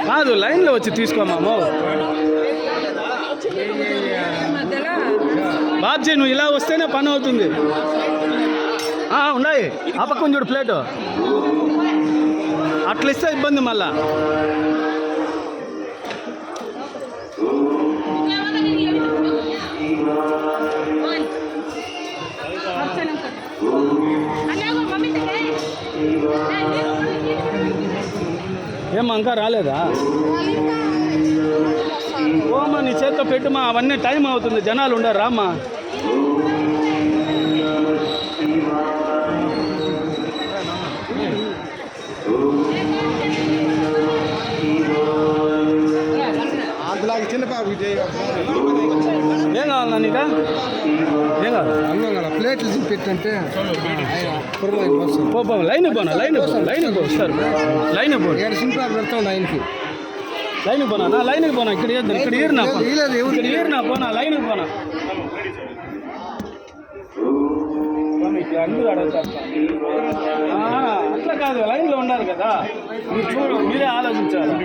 కాదు లైన్లో వచ్చి తీసుకోమాము. బాబ్జీ నువ్వు ఇలా వస్తేనే పని అవుతుంది. ఉన్నాయి ఆ పక్కన చూడు ప్లేటు, అట్లా ఇస్తే ఇబ్బంది మళ్ళా. ఏమ్మా ఇంకా రాలేదా? ఓమ్మా నీ చేత్తో పెట్టుమా, అవన్నీ టైం అవుతుంది, జనాలు ఉండరు రామ్మా. ఏం కావాలన్నా నీకా? ఏం కావాలి? ప్లేట్లు పెట్టంటే పో లైన్ పోనా, లైన్ పో సార్, లైన్ పో. సింపుల్ పెడతాం లైన్కి. లైన్కి పోనా, నా లైన్కి పోనా, ఇక్కడ ఇక్కడ ఈరినా ఇక్కడ ఈరినా పోనా, లైన్కి పోనా. అందరూ అడగతారు అట్లా కాదు, లైన్లో ఉండాలి కదా. మీరు చూడు, మీరే ఆలోచించాలి.